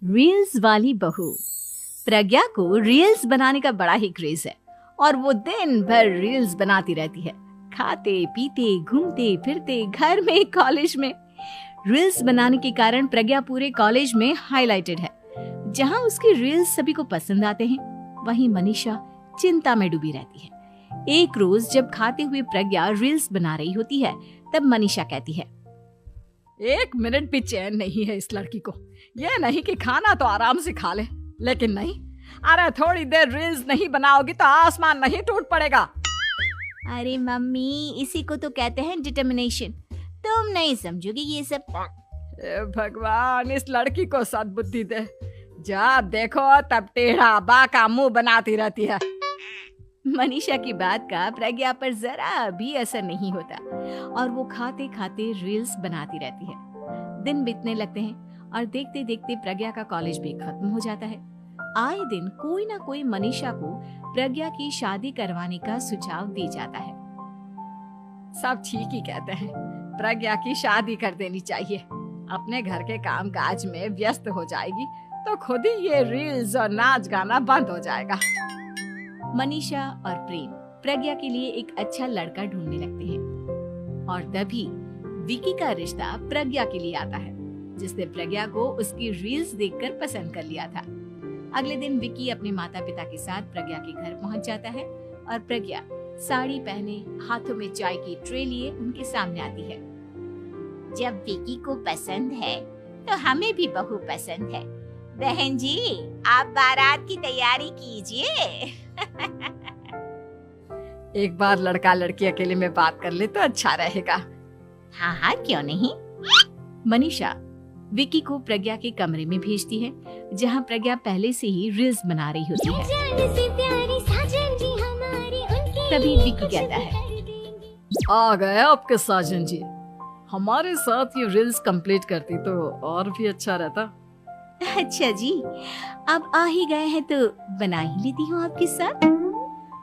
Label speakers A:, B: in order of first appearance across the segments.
A: Reels वाली बहू। प्रज्ञा को रील्स बनाने का बड़ा ही क्रेज है और वो दिन भर रील्स बनाती रहती है। खाते पीते घूमते फिरते घर में कॉलेज में रील्स बनाने के कारण प्रज्ञा पूरे कॉलेज में हाईलाइटेड है। जहां उसकी रील्स सभी को पसंद आते हैं, वहीं मनीषा चिंता में डूबी रहती है। एक रोज जब खाते हुए प्रज्ञा रील्स बना रही होती है, तब मनीषा कहती है,
B: एक मिनट भी चैन नहीं है इस लड़की को। ये नहीं कि खाना तो आराम से खा ले, लेकिन नहीं, अरे थोड़ी देर रील्स नहीं बनाओगी तो आसमान नहीं टूट पड़ेगा।
A: अरे मम्मी, इसी को तो कहते हैं डिटर्मिनेशन। तुम नहीं समझोगी ये सब।
B: भगवान, इस लड़की को सद्बुद्धि दे। जब देखो तब टेढ़ा बाका मुंह बनाती रहती है।
A: मनीषा की बात का प्रज्ञा पर जरा भी असर नहीं होता और वो खाते खाते रील्स बनाती रहती है। दिन बीतने लगते हैं और देखते देखते प्रज्ञा का कॉलेज भी खत्म हो जाता है। आए दिन कोई ना कोई मनीषा को प्रज्ञा की शादी करवाने का सुझाव दे जाता है।
B: सब ठीक ही कहते हैं, प्रज्ञा की शादी कर देनी चाहिए। अपने घर के काम काज में व्यस्त हो जाएगी तो खुद ही ये रील्स और नाच गाना बंद हो जाएगा।
A: मनीषा और प्रेम प्रज्ञा के लिए एक अच्छा लड़का ढूंढने लगते हैं और तभी विकी का रिश्ता प्रज्ञा के लिए आता है, जिसने प्रज्ञा को उसकी रील्स देखकर पसंद कर लिया था। अगले दिन विकी अपने माता पिता के साथ प्रज्ञा के घर पहुंच जाता है और प्रज्ञा साड़ी पहने हाथों में चाय की ट्रे लिए उनके सामने आती है।
C: जब विकी को पसंद है तो हमें भी बहू पसंद है। बहन जी, आप बारात की तैयारी कीजिए।
B: एक बार लड़का लड़की अकेले में बात कर ले तो अच्छा रहेगा।
C: हाँ हाँ, क्यों नहीं।
A: मनीषा विकी को प्रज्ञा के कमरे में भेजती है, जहां प्रज्ञा पहले से ही रील्स बना रही होती है। तभी विकी कहता है,
B: आ गए आपके साजन जी। हमारे साथ ये रील्स कंप्लीट करती तो और भी अच्छा रहता।
A: अच्छा जी, अब आ ही गए हैं तो बना ही लेती हूँ आपके साथ।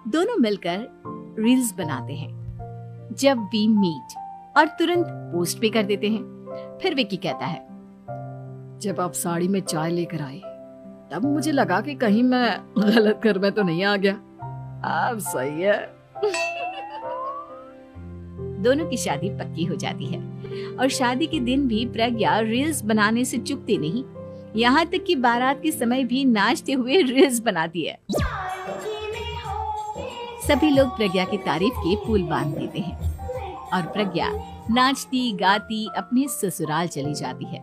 A: दोनों मिलकर रील्स बनाते हैं। जब वी मीट और तुरंत पोस्ट भी कर देते हैं। फिर विकी कहता है,
B: जब आप साड़ी में चाय लेकर आई तब मुझे लगा कि कहीं मैं गलत घर में तो नहीं आ गया। अब सही है।
A: दोनों की शादी पक्की हो जाती है और शादी के दिन भी प्रज्ञा रील्स बनाने से चूकती नहीं। यहाँ तक कि बारात के समय भी नाचते हुए रील्स बनाती है। सभी लोग प्रज्ञा की तारीफ के पुल बांध देते हैं और प्रज्ञा नाचती गाती अपने ससुराल चली जाती है।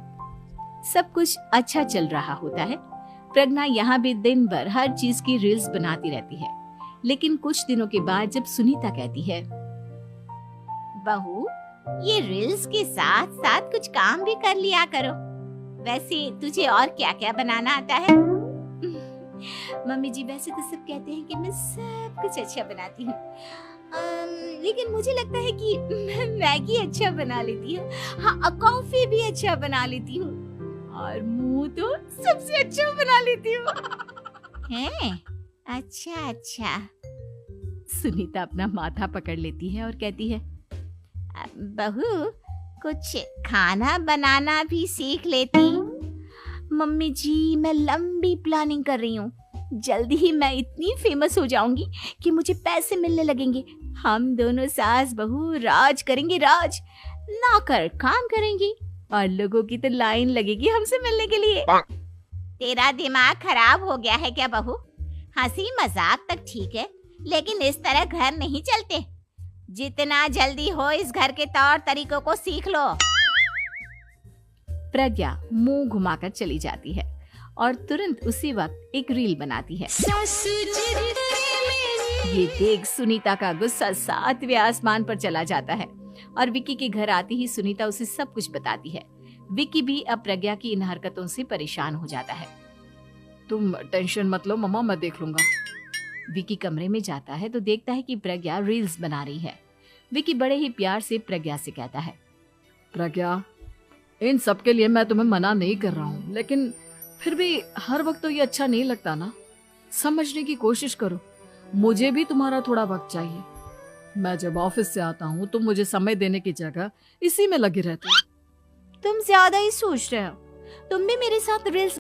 A: सब कुछ अच्छा चल रहा होता है। प्रज्ञा यहाँ भी दिन भर हर चीज की रील्स बनाती रहती है। लेकिन कुछ दिनों के बाद जब सुनीता कहती है,
C: बहू, ये रील्स के साथ साथ कुछ काम भी कर लिया करो। वैसे तुझे और क्या क्या बनाना आता है?
A: मम्मी जी, वैसे तो सब कहते हैं कि मैं सब कुछ अच्छा बनाती हूँ, लेकिन मुझे लगता है कि मैं मैगी अच्छा बना लेती हूँ। हाँ, कॉफी भी अच्छा बना लेती हूँ और मुंह तो सबसे अच्छा बना लेती हूँ।
C: हैं? अच्छा अच्छा।
A: सुनीता अपना माथा पकड़ लेती है और कहती है,
C: बहू, कुछ खाना बनाना भी सीख लेती।
A: मम्मी जी, मैं लंबी प्लानिंग कर रही हूँ। जल्दी ही मैं इतनी फेमस हो जाऊंगी कि मुझे पैसे मिलने लगेंगे। हम दोनों सास बहू राज करेंगे, राज। नौकर काम करेंगी और लोगों की तो लाइन लगेगी हमसे मिलने के लिए।
C: तेरा दिमाग खराब हो गया है क्या बहू? हंसी मजाक तक ठीक है, लेकिन इस तरह घर नहीं चलते। जितना जल्दी हो इस घर के तौर तरीकों को सीख लो।
A: प्रज्ञा मुंह घुमाकर चली जाती है और तुरंत उसी वक्त एक रील बनाती है। ये देख सुनीता का गुस्सा 7वें आसमान पर चला जाता है और विकी के घर आती ही सुनीता उसे सब कुछ बताती है। विकी भी अब प्रज्ञा की इन हरकतों से परेशान हो जाता है।
B: तुम टेंशन मत लो मम्मा, मैं देख लूंगा।
A: विकी कमरे में जाता है तो देखता है कि प्रज्ञा रील्स बना रही है। विकी बड़े ही प्यार से प्रज्ञा से कहता है,
B: प्रज्ञा, इन सब के लिए मैं तुम्हें मना नहीं कर रहा हूँ, लेकिन फिर भी हर वक्त तो ये अच्छा नहीं लगता ना। समझने की कोशिश करो, मुझे भी तुम्हारा थोड़ा वक्त चाहिए। मैं जब ऑफिस से आता हूँ तो मुझे समय देने की जगह इसी में लगे रहते हो।
A: तुम ज्यादा ही सोच रहे हो। तुम भी मेरे साथ रील्स